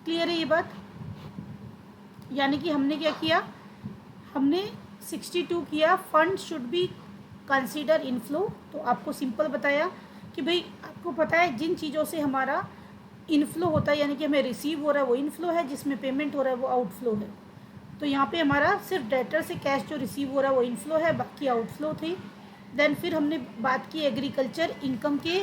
Clear है ये बात? यानी कि हमने क्या किया, हमने 62 किया, fund should be consider inflow. तो आपको सिंपल बताया कि भाई आपको पता है जिन चीज़ों से हमारा इनफ्लो होता है, यानी कि हमें रिसीव हो रहा है वो इनफ्लो है, जिसमें पेमेंट हो रहा है वो आउटफ्लो है। तो यहाँ पे हमारा सिर्फ डेटर से कैश जो रिसीव हो रहा है वो इनफ्लो है, बाकी आउटफ्लो थी। देन फिर हमने बात की एग्रीकल्चर इनकम के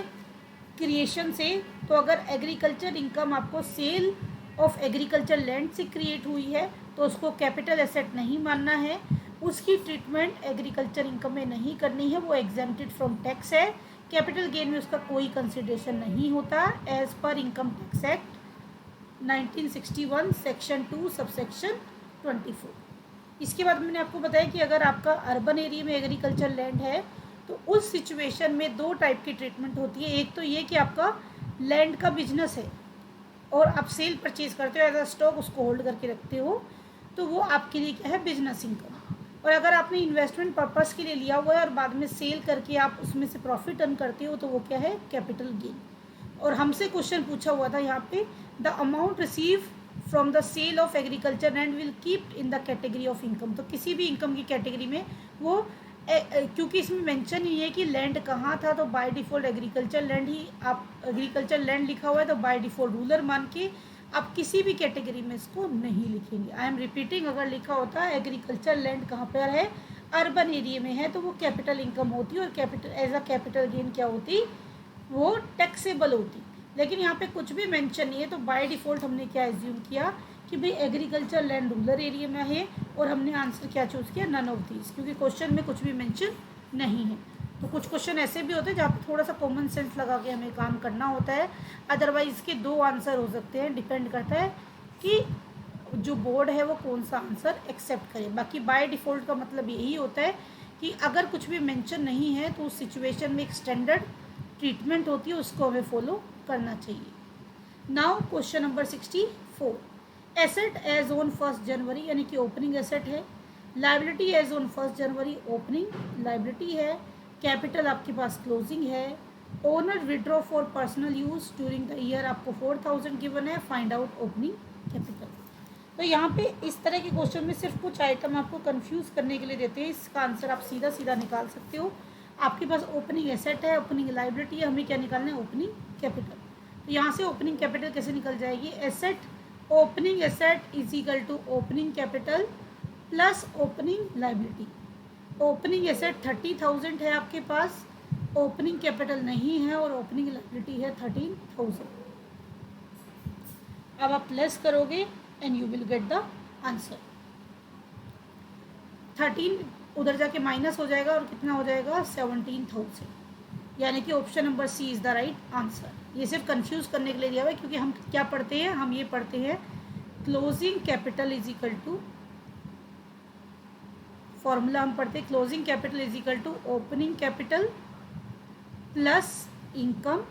क्रिएशन से। तो अगर एग्रीकल्चर इनकम आपको सेल ऑफ एग्रीकल्चर लैंड से क्रिएट हुई है तो उसको कैपिटल एसेट नहीं मानना है, उसकी ट्रीटमेंट एग्रीकल्चर इनकम में नहीं करनी है, वो एग्जेम्प्टेड फ्रॉम टैक्स है। कैपिटल गेन में उसका कोई कंसिडरेशन नहीं होता as per income tax act 1961 section 2 subsection 24। इसके बाद मैंने आपको बताया कि अगर आपका अर्बन एरिया में एग्रीकल्चर लैंड है तो उस सिचुएशन में दो टाइप की ट्रीटमेंट होती है। एक तो ये कि आपका लैंड का बिजनेस है और आप सेल परचेज करते हो एज अ स्टॉक, उसको होल्ड करके रखते हो, तो वो आपके लिए क्या है, बिजनेस इनकम। और अगर आपने इन्वेस्टमेंट पर्पस के लिए लिया हुआ है और बाद में सेल करके आप उसमें से प्रॉफिट अर्न करते हो तो वो क्या है, कैपिटल गेन। और हमसे क्वेश्चन पूछा हुआ था यहाँ पे, the amount receive from the sale of agriculture land will keep in the category of income. तो किसी भी इनकम की कैटेगरी में वो क्योंकि इसमें मेंशन ही है कि लैंड कहाँ था, तो बाय डिफ़ॉल्ट एग्रीकल्चर लैंड ही, आप एग्रीकल्चर लैंड लिखा हुआ है तो बाय डिफ़ॉल्ट रूलर मान के आप किसी भी कैटेगरी में इसको नहीं लिखेंगे। आई एम रिपीटिंग, अगर लिखा होता है एग्रीकल्चर लैंड कहाँ पर है, अर्बन एरिया में है, तो वो कैपिटल इनकम होती और capital as a capital gain क्या होती, वो टैक्सेबल होती। लेकिन यहाँ पे कुछ भी मेंशन नहीं है तो बाय डिफ़ॉल्ट हमने क्या एज्यूम किया कि भाई एग्रीकल्चर लैंड रूरल एरिया में है, और हमने आंसर क्या चूज़ किया, नन ऑफ दीज, क्योंकि क्वेश्चन में कुछ भी मेंशन नहीं है। तो कुछ क्वेश्चन ऐसे भी होते हैं जहाँ पे थोड़ा सा कॉमन सेंस लगा के हमें काम करना होता है, अदरवाइज इसके दो आंसर हो सकते हैं, डिपेंड करता है कि जो बोर्ड है वो कौन सा आंसर एक्सेप्ट करे। बाकी बाय डिफ़ॉल्ट का मतलब यही होता है कि अगर कुछ भी मेंशन नहीं है तो उस सिचुएशन में एक स्टैंडर्ड ट्रीटमेंट होती है, उसको हमें फॉलो करना चाहिए। Now question number 64, asset as on 1 जनवरी यानी कि ओपनिंग एसेट है, लाइबिलिटी एज ऑन 1 जनवरी ओपनिंग लाइबिलिटी है, कैपिटल आपके पास क्लोजिंग है, owner withdraw for personal use during the year आपको 4000 गिवन है, फाइंड आउट ओपनिंग कैपिटल। तो यहाँ पे इस तरह के क्वेश्चन में सिर्फ कुछ आइटम आपको कंफ्यूज करने के लिए देते हैं, इसका आंसर आप सीधा सीधा निकाल सकते हो। आपके पास ओपनिंग एसेट है, ओपनिंग लाइबिलिटी है, हमें क्या निकालना है, ओपनिंग कैपिटल। तो यहाँ से ओपनिंग कैपिटल कैसे निकल जाएगी, asset opening asset is equal to opening capital plus opening liability. Opening asset 30,000 है आपके पास, ओपनिंग कैपिटल नहीं है और ओपनिंग लाइबिलिटी है 13,000। अब आप प्लस करोगे and you will get the answer. 13 उधर जाके माइनस हो जाएगा और कितना हो जाएगा, 17,000, यानी कि option number C is the right answer. ये सिर्फ कंफ्यूज करने के लिए दिया हुआ है, क्योंकि हम क्या पढ़ते हैं, हम ये पढ़ते हैं closing capital is equal to, formula हम पढ़ते हैं closing capital is equal to opening capital plus income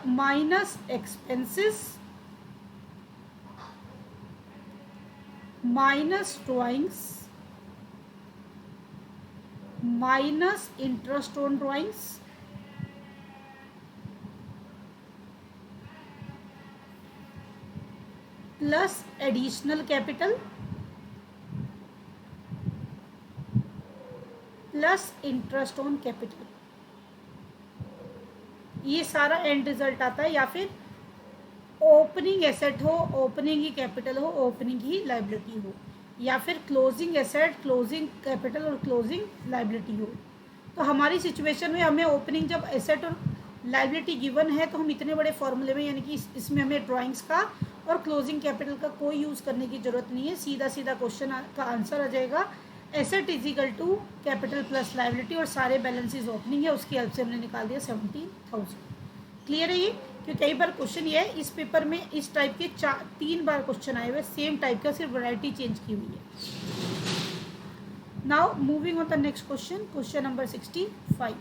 minus expenses minus drawings minus interest on drawings plus additional capital plus interest on capital. ये सारा एंड रिजल्ट आता है, या फिर opening asset हो, ओपनिंग ही कैपिटल हो, ओपनिंग ही लाइबिलिटी हो, या फिर क्लोजिंग एसेट, क्लोजिंग कैपिटल और क्लोजिंग लाइबिलिटी हो। तो हमारी सिचुएशन में हमें ओपनिंग जब एसेट और लाइबिलिटी गिवन है तो हम इतने बड़े फॉर्मूले में, यानी कि इसमें हमें ड्राइंग्स का और क्लोजिंग कैपिटल का कोई यूज़ करने की ज़रूरत नहीं है, सीधा सीधा क्वेश्चन का आंसर आ जाएगा, asset is equal to capital plus liability, और सारे बैलेंसेज ओपनिंग है, उसकी हेल्प से हमने निकाल दिया 17,000। क्लियर है ये? क्योंकि कई बार क्वेश्चन ये है, इस पेपर में इस टाइप के 3 बार क्वेश्चन आए हुए सेम टाइप का, सिर्फ वैरायटी चेंज की हुई है। Now moving on the next question, question number 65।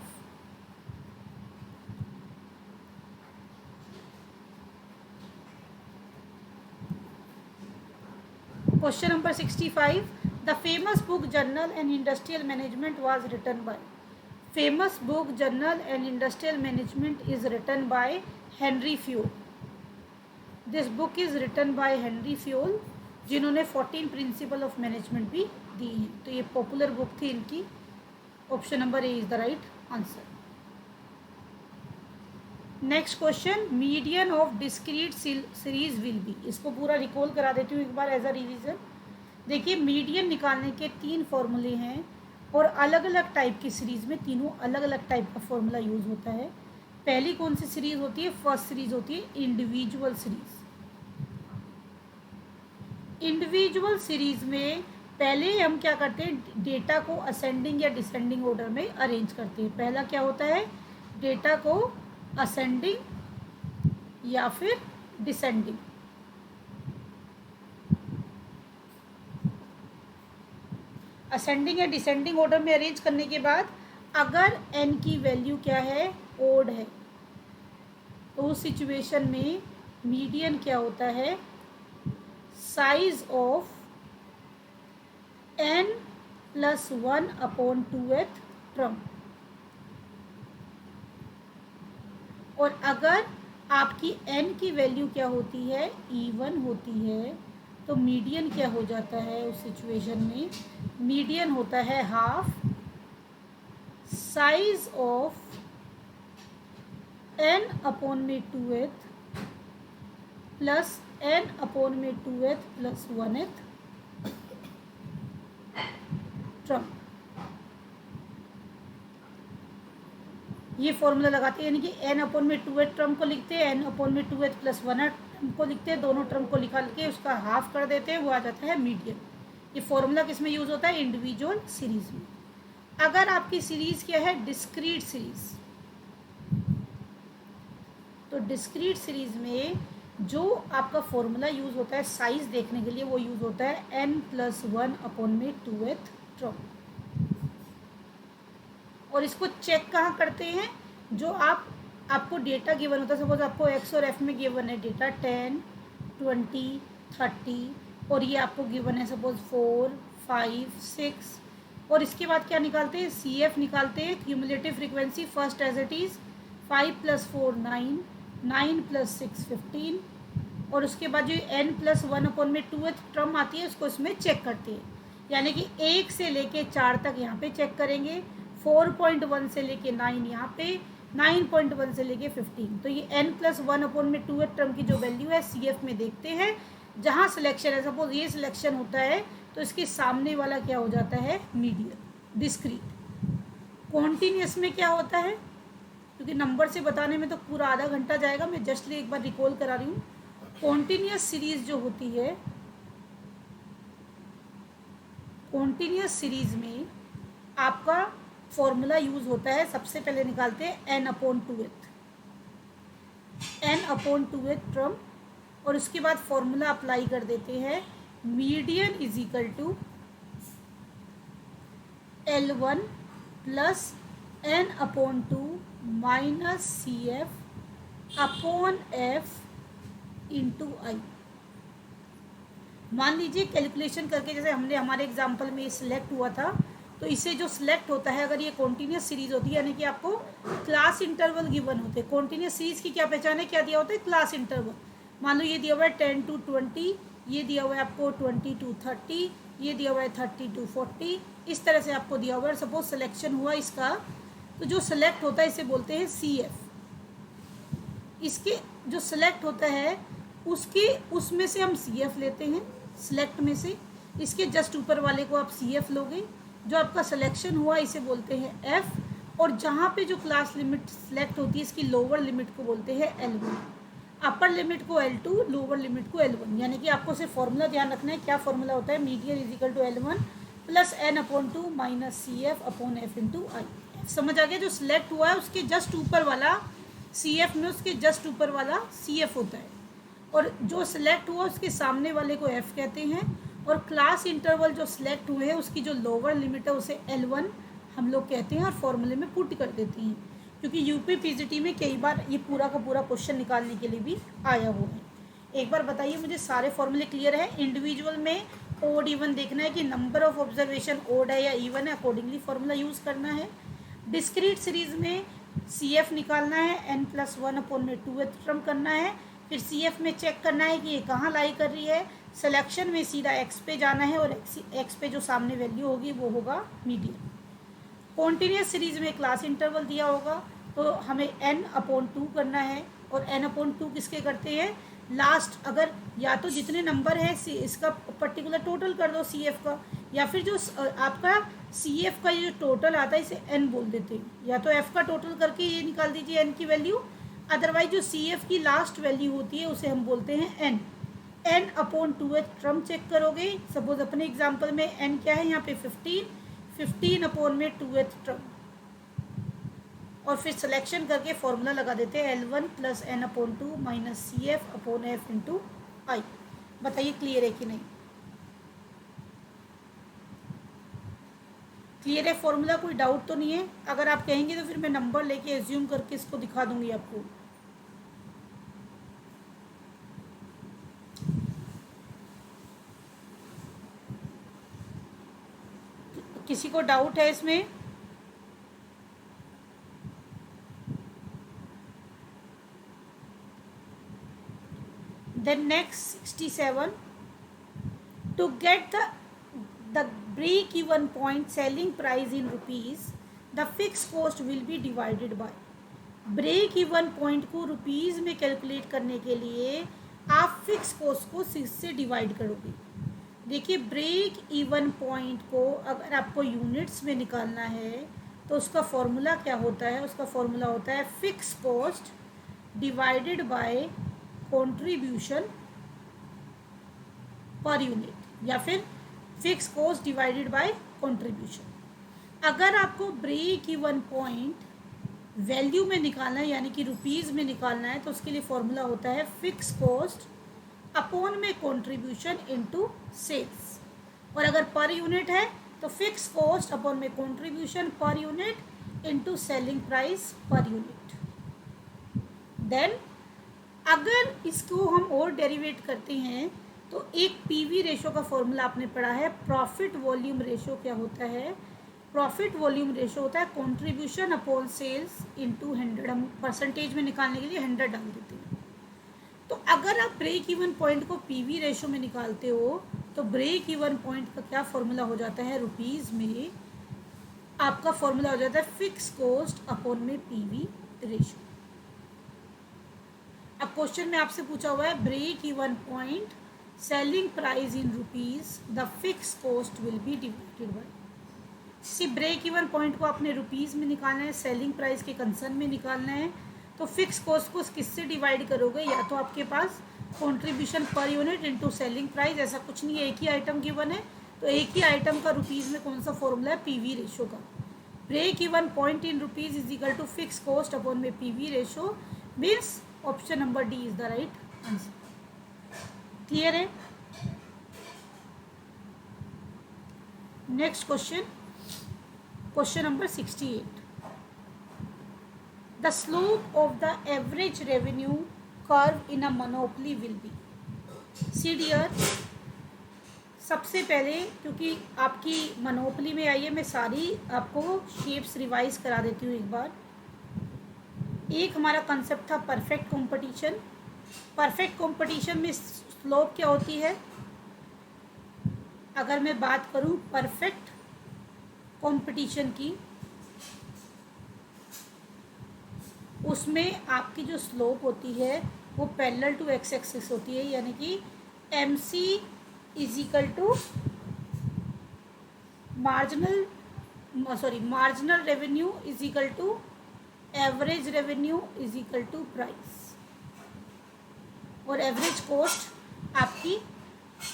Question number 65, the famous book general and industrial management was written by. Famous book general and industrial management is written by Henri Fayol. This book is written by Henri Fayol, जिन्होंने 14 principle of management भी दी हैं। तो ये popular book थी इनकी। Option number A is the right answer. Next question, median of discrete series will be. इसको पूरा recall करा देती हूँ एक बार एज अ रिवीजन। देखिए, मीडियन निकालने के 3 फॉर्मूले हैं और अलग अलग टाइप की सीरीज में तीनों अलग अलग टाइप का फॉर्मूला यूज होता है। पहली कौन सी सीरीज होती है? फर्स्ट सीरीज होती है इंडिविजुअल सीरीज। इंडिविजुअल सीरीज में पहले हम क्या करते हैं, डेटा को असेंडिंग या डिसेंडिंग ऑर्डर में अरेंज करते हैं। पहला क्या होता है, डेटा को असेंडिंग या फिर डिसेंडिंग। असेंडिंग या डिसेंडिंग ऑर्डर में अरेंज करने के बाद अगर n की वैल्यू क्या है, ओड है, तो उस सिचुएशन में मीडियन क्या होता है, size of n plus 1/2th term. और अगर आपकी n की वैल्यू क्या होती है, इवन होती है, तो मीडियन क्या हो जाता है उस सिचुएशन में, मीडियन होता है half size of n/2th plus n/2th plus 1th term. ये फॉर्मूला लगाते हैं, यानी कि n/2th ट्रम को लिखते हैं, n/2th प्लस 1th ट्रम को लिखते हैं, दोनों ट्रम को निकाल के उसका हाफ कर देते हैं, वो आ जाता है मीडियन। ये फॉर्मूला किस में यूज होता है, इंडिविजुअल सीरीज में। अगर आपकी सीरीज क्या है, डिस्क्रीट सीरीज, तो डिस्क्रीट सीरीज में जो आपका फॉर्मूला यूज होता है साइज देखने के लिए, वो यूज होता है n+1/2th ट्रम। और इसको चेक कहाँ करते हैं, जो आपको डेटा गिवन होता है, सपोज आपको एक्स और एफ में गिवन है डेटा 10, 20, 30, और ये आपको गिवन है सपोज 4, 5, 6, और इसके बाद क्या निकालते हैं, सी एफ निकालते हैं, cumulative frequency first as it is 5 + 4 9, 9 + 6 15, और उसके बाद जो n+1/2th ट्रम आती है उसको इसमें चेक करते हैं, यानी कि 1 से लेके 4 तक यहाँ पे चेक करेंगे, 4.1 से लेके 9 यहाँ पे, 9.1 से लेके 15। तो ये n+1/2th ट्रम की जो वैल्यू है सी एफ में देखते हैं, जहाँ सिलेक्शन है, सपोज ये सिलेक्शन होता है तो इसके सामने वाला क्या हो जाता है, मीडियन। डिस्क्रीट कॉन्टीन्यूस में क्या होता है, क्योंकि नंबर से बताने में तो पूरा आधा घंटा जाएगा, मैं जस्ट एक बार रिकॉल करा रही हूँ। कॉन्टीन्यूस सीरीज जो होती है, कॉन्टीन्यूस सीरीज में आपका फॉर्मूला यूज होता है, सबसे पहले निकालते हैं n/2th ट्रम, और उसके बाद फॉर्मूला अप्लाई कर देते हैं, median is equal to L1 plus n/2 minus C F upon F into I. मान लीजिए कैलकुलेशन करके, जैसे हमने हमारे एग्जाम्पल में सिलेक्ट हुआ था, तो इससे जो सिलेक्ट होता है, अगर ये कॉन्टीन्यूस सीरीज होती है, यानी कि आपको क्लास इंटरवल गिवन होते हैं। कॉन्टीन्यूस सीरीज की क्या पहचान है, क्या दिया होता है, क्लास इंटरवल। मान लो ये दिया हुआ है 10 to 20, ये दिया हुआ है आपको 20 to 30, ये दिया हुआ है 30 to 40, इस तरह से आपको दिया हुआ है। सपोज सिलेक्शन हुआ इसका, तो जो सिलेक्ट होता है इसे बोलते हैं सी एफ। इसके जो सिलेक्ट होता है उसमें से हम सी एफ लेते हैं, सिलेक्ट में से इसके जस्ट ऊपर वाले को आप सी एफ लोगे, जो आपका सिलेक्शन हुआ इसे बोलते हैं एफ, और जहाँ पे जो क्लास लिमिट सिलेक्ट होती है इसकी लोअर लिमिट को बोलते हैं L1, अपर लिमिट को L2, लोअर लिमिट को L1। यानी कि आपको सिर्फ फॉर्मूला ध्यान रखना है, क्या फॉर्मूला होता है, median is equal to L1 plus n/2 minus C F upon F into I. समझ आ गया, जो सिलेक्ट हुआ है उसके जस्ट ऊपर वाला सी एफ में, उसके जस्ट ऊपर वाला सी एफ होता है, और जो सिलेक्ट हुआ उसके सामने वाले को एफ कहते हैं, और क्लास इंटरवल जो सिलेक्ट हुए हैं उसकी जो लोअर लिमिट है उसे L1 हम लोग कहते हैं, और फॉर्मूले में पुट कर देते हैं, क्योंकि यूपी पीजीटी में कई बार ये पूरा का पूरा क्वेश्चन निकालने के लिए भी आया हुआ है। एक बार बताइए मुझे, सारे फॉर्मूले क्लियर है? इंडिविजुअल में ओड इवन देखना है कि नंबर ऑफ ऑब्जर्वेशन ओड है या इवन है, अकॉर्डिंगली फॉर्मूला यूज़ करना है। डिस्क्रीट सीरीज में CF निकालना है, n+1/2 टर्म करना है, फिर CF में चेक करना है कि ये कहाँ लाई कर रही है, सिलेक्शन में सीधा x पे जाना है और x पे जो सामने वैल्यू होगी वो होगा मीडियन। कॉन्टीन्यूस सीरीज में क्लास इंटरवल दिया होगा तो हमें n/2 करना है, और n/2 किसके करते हैं, लास्ट अगर या तो जितने नंबर है इसका पर्टिकुलर टोटल कर दो CF का, या फिर जो आपका CF का ये जो टोटल आता है इसे n बोल देते हैं, या तो f का टोटल करके ये निकाल दीजिए n की वैल्यू, अदरवाइज जो CF की लास्ट वैल्यू होती है उसे हम बोलते हैं n। n/2 टर्म चेक करोगे, सपोज अपने एग्जाम्पल में n क्या है यहाँ पे 15/2 टर्म, और फिर सिलेक्शन करके फॉर्मूला लगा देते हैं L1 + n/2 - CF/F × I। बताइए क्लियर है कि नहीं? क्लियर है फॉर्मूला, कोई डाउट तो नहीं है? अगर आप कहेंगे तो फिर मैं नंबर लेके एज्यूम करके इसको दिखा दूंगी आपको। किसी को डाउट है इसमें? Then next 67, to get the break even point selling price in rupees, the fixed cost will be divided by। Break even point को रुपीज़ में कैलकुलेट करने के लिए आप फिक्स कॉस्ट को 6 से डिवाइड करोगे। देखिए ब्रेक इवन पॉइंट को अगर आपको यूनिट्स में निकालना है तो उसका फॉर्मूला क्या होता है, उसका फॉर्मूला होता है fix cost divided by contribution per unit, या फिर fix cost divided by contribution. अगर आपको ब्रेक इवन पॉइंट वैल्यू में निकालना है यानी कि रुपीज़ में निकालना है तो उसके लिए फॉर्मूला होता है फिक्स कॉस्ट अपॉन में कंट्रीब्यूशन इनटू सेल्स, और अगर पर यूनिट है तो फिक्स कॉस्ट अपॉन में कंट्रीब्यूशन पर unit into selling price per unit. Then अगर इसको हम और डेरिवेट करते हैं तो एक PV रेशो का फॉर्मूला आपने पढ़ा है, प्रॉफिट वॉल्यूम रेशो क्या होता है, प्रॉफिट वॉल्यूम रेशो होता है कंट्रीब्यूशन अपॉन सेल्स इनटू 100। हम परसेंटेज में निकालने के लिए 100 डाल देते हैं। तो अगर आप ब्रेक इवन पॉइंट को PV रेशो में निकालते हो तो ब्रेक इवन पॉइंट का क्या फॉर्मूला हो जाता है, रुपीज़ में आपका फॉर्मूला हो जाता है फिक्स कॉस्ट अपॉन में PV रेशो। अब क्वेश्चन में आपसे पूछा हुआ है break even point selling price in rupees, the fix cost will be divided by. C break even point को आपने रुपीज़ में निकालना है, सेलिंग प्राइस के कंसर्न में निकालना है, तो फिक्स कॉस्ट को किससे डिवाइड करोगे, या तो आपके पास कंट्रीब्यूशन पर यूनिट इनटू सेलिंग प्राइस, ऐसा कुछ नहीं है, एक ही आइटम गिवन है तो एक ही आइटम का रुपीज़ में कौन सा फॉर्मूला है, PV रेशो का। Break even point in rupees is equal to fix cost upon में PV ratio, means option number D is the right answer. Clear है? Next question, question number 68, the slope of the average revenue curve in a monopoly will be. See dear, सबसे पहले क्योंकि आपकी monopoly में आई है, मैं सारी आपको शेप्स रिवाइज करा देती हूँ एक बार। एक हमारा कंसेप्ट था परफेक्ट कंपटीशन। परफेक्ट कंपटीशन में स्लोप क्या होती है, अगर मैं बात करूं परफेक्ट कंपटीशन की, उसमें आपकी जो स्लोप होती है वो पैरेलल टू एक्स एक्सिस होती है, यानी कि MC is equal to marginal revenue is equal to average revenue is equal to price, और एवरेज कॉस्ट आपकी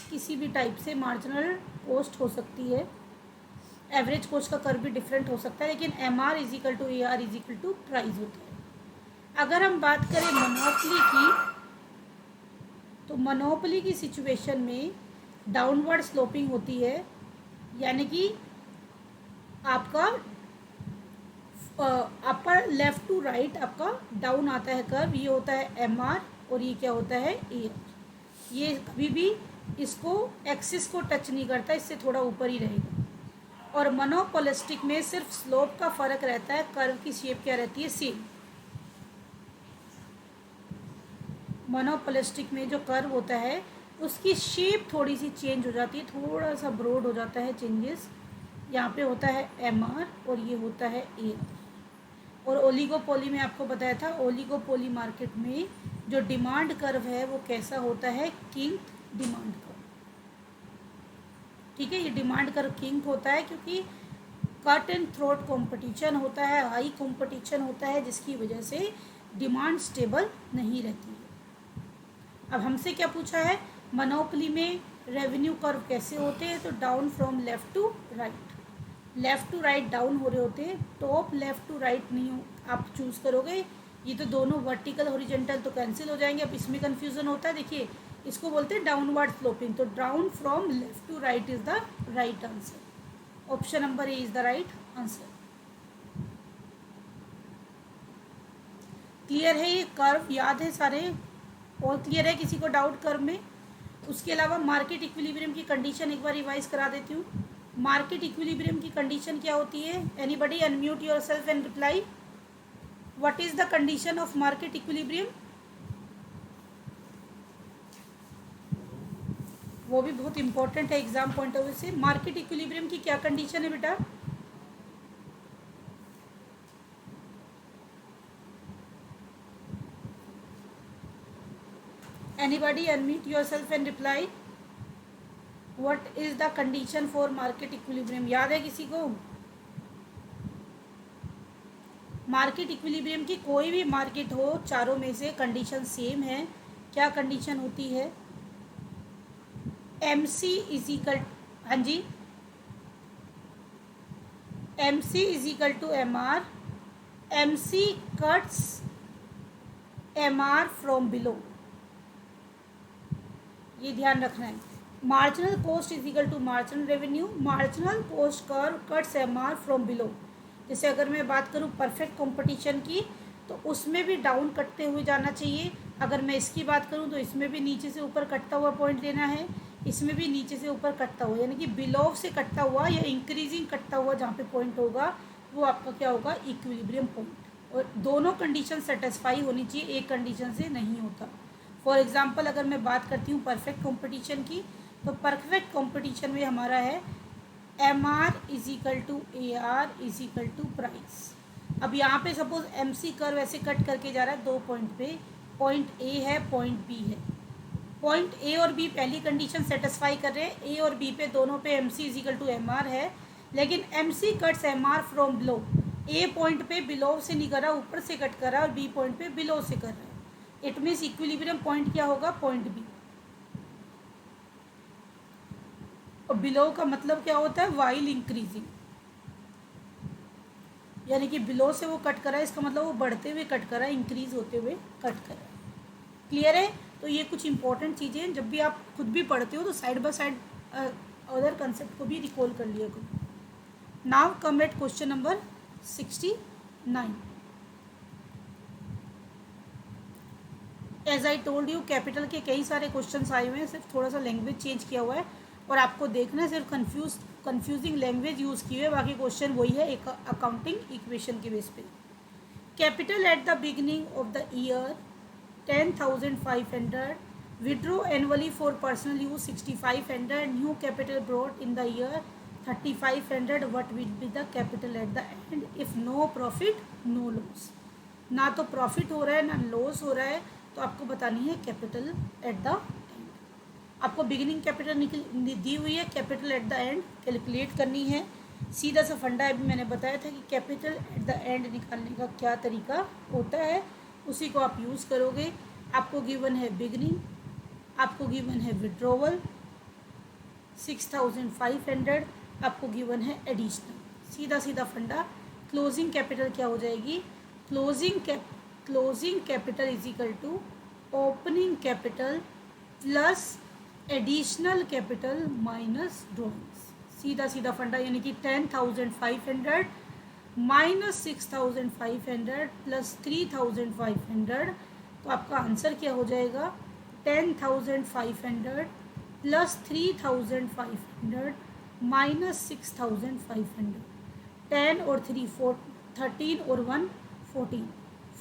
किसी भी टाइप से मार्जिनल कॉस्ट हो सकती है। एवरेज कॉस्ट का कर्व भी डिफरेंट हो सकता है, लेकिन MR is equal to AR is equal to price होता है। अगर हम बात करें मोनोपोली की, तो मोनोपोली की सिचुएशन में डाउनवर्ड स्लोपिंग होती है, यानी कि आपका अपर लेफ्ट टू राइट आपका डाउन आता है कर्व, ये होता है MR और ये क्या होता है AR। ये कभी भी इसको एक्सिस को टच नहीं करता, इससे थोड़ा ऊपर ही रहेगा। और मोनोपोलिस्टिक में सिर्फ स्लोप का फर्क रहता है, कर्व की शेप क्या रहती है, सेम। मोनोपोलिस्टिक में जो कर्व होता है उसकी शेप थोड़ी सी चेंज हो जाती है, थोड़ा सा ब्रॉड हो जाता है चेंजेस। यहाँ पे होता है MR और ये होता है AR। और ओलिगोपोली में आपको बताया था, ओलिगोपोली मार्केट में जो डिमांड कर्व है वो कैसा होता है, किंग डिमांड कर्व। ठीक है, ये डिमांड कर्व किंग होता है क्योंकि कट एंड थ्रोट कंपटीशन होता है, हाई कंपटीशन होता है, जिसकी वजह से डिमांड स्टेबल नहीं रहती है। अब हमसे क्या पूछा है, मोनोपोली में रेवेन्यू कर्व कैसे होते हैं, तो down from left to right, left to right down हो रहे होते हैं, टॉप लेफ़्ट टू राइट नहीं आप चूज़ करोगे। ये तो दोनों वर्टिकल हॉरिजॉन्टल तो कैंसिल हो जाएंगे। अब इसमें कन्फ्यूज़न होता है, देखिए इसको बोलते हैं डाउनवर्ड स्लोपिंग, तो down from left to right is the right answer. Option number A is the right answer. Clear है ये कर्व, याद है सारे, और क्लियर है, किसी को डाउट कर्व में? उसके अलावा मार्केट इक्विलिब्रियम की कंडीशन एक बार रिवाइज करा देती हूँ। मार्केट इक्विलिब्रियम की कंडीशन क्या होती है? Anybody unmute yourself and reply. What is the condition of market equilibrium? वो भी बहुत इंपॉर्टेंट है एग्जाम पॉइंट ऑफ व्यू से। मार्केट इक्विलिब्रियम की क्या कंडीशन है बेटा? Anybody unmute yourself and reply. What is the condition for market equilibrium? याद है किसी को? मार्केट इक्विलिब्रियम की कोई भी मार्केट हो, चारों में से कंडीशन सेम है। क्या कंडीशन होती है? MC इज इक्वल, हाँ जी, MC is equal to MR, MC cuts MR from below, ये ध्यान रखना है। Marginal cost is equal to marginal revenue, marginal cost curve cuts MR from below. जैसे अगर मैं बात करूँ परफेक्ट कंपटीशन की, तो उसमें भी डाउन कटते हुए जाना चाहिए। अगर मैं इसकी बात करूँ तो इसमें भी नीचे से ऊपर कटता हुआ पॉइंट लेना है, इसमें भी नीचे से ऊपर कटता हुआ, यानी कि बिलो से कटता हुआ या इंक्रीजिंग कटता हुआ जहाँ पे पॉइंट होगा वो आपका क्या होगा, इक्विलिब्रियम पॉइंट। और दोनों कंडीशन सेटिस्फाई होनी चाहिए, एक कंडीशन से नहीं होता। फॉर एग्जांपल अगर मैं बात करती हूँ परफेक्ट कंपटीशन की, तो परफेक्ट कंपटीशन में हमारा है MR is equal to AR is equal to price. अब यहाँ पे सपोज MC कर्व ऐसे कट करके जा रहा है दो पॉइंट पे, पॉइंट A है, पॉइंट B है। पॉइंट A और B पहली कंडीशन सेटिस्फाई कर रहे हैं, A और B पे दोनों पे MC is equal to MR है, लेकिन MC cuts MR from below. A point पे बिलो से नहीं कर रहा, ऊपर से कट कर रहा है, और B पॉइंट पे बिलो से कर रहा है। इट मीन्स इक्विलिब्रियम पॉइंट क्या होगा, पॉइंट B। और बिलो का मतलब क्या होता है, वाइल इंक्रीजिंग, यानी कि बिलो से वो कट करा है, इसका मतलब वो बढ़ते हुए कट करा है, इंक्रीज होते हुए कट करा है। क्लियर है? तो ये कुछ इंपॉर्टेंट चीज़ें हैं, जब भी आप खुद भी पढ़ते हो तो side by side other concept को भी रिकॉल कर लिया करो। Now come at question number 69। As I told you, capital के कई सारे क्वेश्चंस आए हुए हैं, सिर्फ थोड़ा सा लैंग्वेज चेंज किया हुआ है, और आपको देखना है सिर्फ कंफ्यूजिंग लैंग्वेज यूज़ की हुई है, बाकी क्वेश्चन वही है एक अकाउंटिंग इक्वेशन के बेस पे। Capital at the beginning of the year 10,500, withdraw annually for personal use 6,500, new capital brought in the year 3,500, what will be the capital at the end if no profit no loss? ना तो profit हो रहा है ना loss हो रहा है, तो आपको बतानी है कैपिटल एट द एंड। आपको बिगिनिंग कैपिटल दी हुई है, capital at the end calculate करनी है। सीधा सा फंडा अभी मैंने बताया था कि कैपिटल एट द एंड निकालने का क्या तरीका होता है, उसी को आप यूज़ करोगे। आपको गिवन है बिगनिंग, आपको गिवन है विड्रॉवल 6,500, आपको गिवन है एडिशनल, सीधा सीधा फंडा। क्लोजिंग कैपिटल क्या हो जाएगी, closing capital is equal to opening capital plus additional capital minus drawings, सीधा सीधा फंडा। यानी कि 10,500 माइनस 6,500 प्लस 3,500, तो आपका आंसर क्या हो जाएगा, 10,500 प्लस 3,500 -6,500, 10 और 3 4, 13 और 1 14,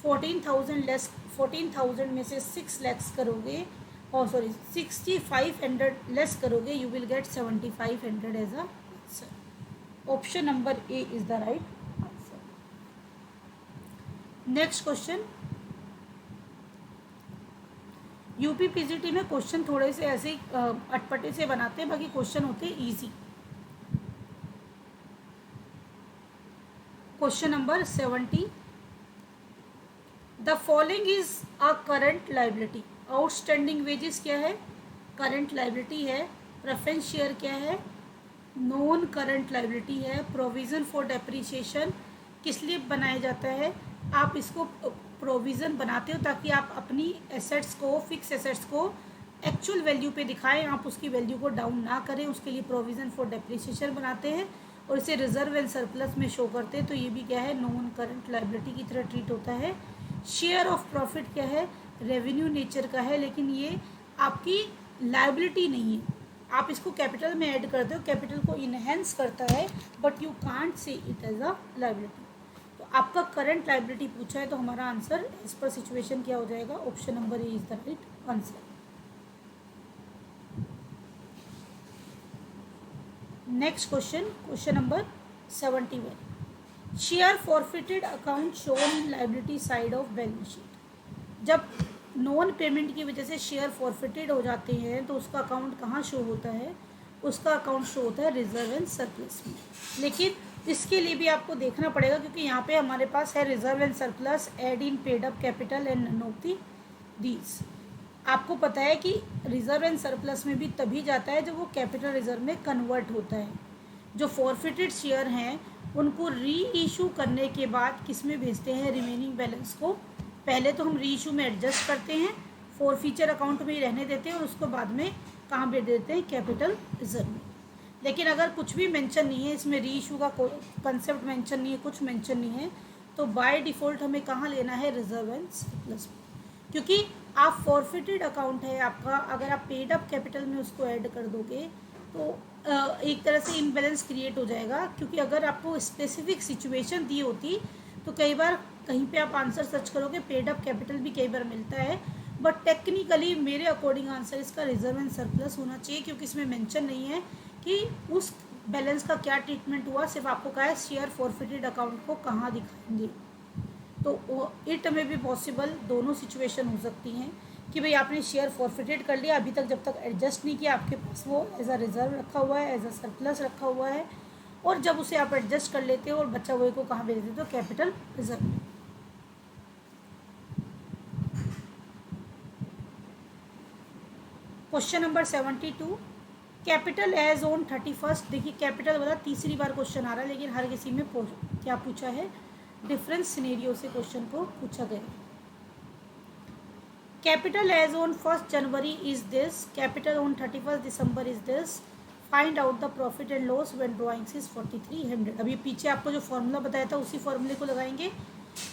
14,000 लेस, 14,000 में से 6 लेस करोगे, और सॉरी 6,500 लेस करोगे, you will get 7,500 as a answer. Option number A is the right answer. Next question, UP PGT में क्वेश्चन थोड़े से ऐसे अटपटे से बनाते हैं, बाकी क्वेश्चन होते हैं easy. Question number 70, the following is a current liability. Outstanding wages क्या है, करंट लाइबिलिटी है। प्रेफरेंस शेयर क्या है, नॉन करंट लाइबिलिटी है। प्रोविज़न फॉर डेप्रिसिएशन किस लिए बनाया जाता है, आप इसको प्रोविज़न बनाते हो ताकि आप अपनी एसेट्स को, फिक्स एसेट्स को एक्चुअल वैल्यू पे दिखाएं, आप उसकी वैल्यू को डाउन ना करें, उसके लिए प्रोविज़न फॉर डेप्रिसिएशन बनाते हैं और इसे रिजर्व एंड सरप्लस में शो करते हैं। तो ये भी क्या है, नॉन करंट लाइबिलिटी की तरह ट्रीट होता है। शेयर ऑफ प्रॉफिट क्या है, रेवेन्यू नेचर का है, लेकिन ये आपकी लाइबिलिटी नहीं है, आप इसको कैपिटल में ऐड करते हो, कैपिटल को इनहेंस करता है, but you can't say it as a liability. तो आपका करंट लाइबिलिटी पूछा है, तो हमारा आंसर एज पर सिचुएशन क्या हो जाएगा, option number A is the right answer. Next question, question number 71, share forfeited account shown liability side of balance sheet. जब नॉन पेमेंट की वजह से शेयर फॉरफिटेड हो जाते हैं तो उसका अकाउंट कहाँ शो होता है, उसका अकाउंट शो होता है रिजर्व एंड सरप्लस में। लेकिन इसके लिए भी आपको देखना पड़ेगा, क्योंकि यहाँ पे हमारे पास है reserve and surplus, add in paid up capital and none of these. आपको पता है कि रिजर्व एंड सरप्लस में भी तभी जाता है जब वो कैपिटल रिजर्व में कन्वर्ट होता है। जो फॉरफिटेड शेयर हैं उनको री इशू करने के बाद किस में भेजते हैं, रिमेनिंग बैलेंस को। पहले तो हम री इशू में एडजस्ट करते हैं, फॉर फीचर अकाउंट में ही रहने देते हैं, और उसको बाद में कहाँ भेज देते हैं, कैपिटल रिजर्व में। लेकिन अगर कुछ भी मेंशन नहीं है इसमें, री इशू का कोई कंसेप्ट मेंशन नहीं है, कुछ मेंशन नहीं है, तो बाय डिफ़ॉल्ट हमें कहाँ लेना है, रिजर्व एंड सरप्लस में। क्योंकि आप फॉरफिटेड अकाउंट है आपका, अगर आप पेड अप कैपिटल में उसको ऐड कर दोगे तो एक तरह से इम्बैलेंस क्रिएट हो जाएगा। क्योंकि अगर आपको स्पेसिफिक सिचुएशन दी होती तो कई बार कहीं पे आप आंसर सर्च करोगे, पेड अप कैपिटल भी कई बार मिलता है, बट टेक्निकली मेरे अकॉर्डिंग आंसर इसका रिजर्व एंड सरप्लस होना चाहिए, क्योंकि इसमें मेंशन नहीं है कि उस बैलेंस का क्या ट्रीटमेंट हुआ, सिर्फ आपको कहा है शेयर फॉरफिटेड अकाउंट को कहाँ दिखाएंगे। तो इट में भी पॉसिबल दोनों सिचुएशन हो सकती हैं कि भाई आपने शेयर फॉरफिटेड कर लिया, अभी तक जब तक एडजस्ट नहीं किया आपके पास वो एज अ रिजर्व रखा हुआ है, एज अ सरप्लस रखा हुआ है, और जब उसे आप एडजस्ट कर लेते हो और बचा हुए को कहाँ भेज देते हो, कैपिटल रिजर्व में। Question number 72, capital as on 31st। देखिए कैपिटल वाला तीसरी बार क्वेश्चन आ रहा है, लेकिन हर किसी में क्या पूछा है, डिफरेंट सिनेरियो से क्वेश्चन को पूछा गया। Capital as on 1st January is this, capital on 31st December is this, find out the profit and loss when drawings is 4300। अभी पीछे आपको जो फॉर्मूला बताया था उसी फॉर्मूले को लगाएंगे।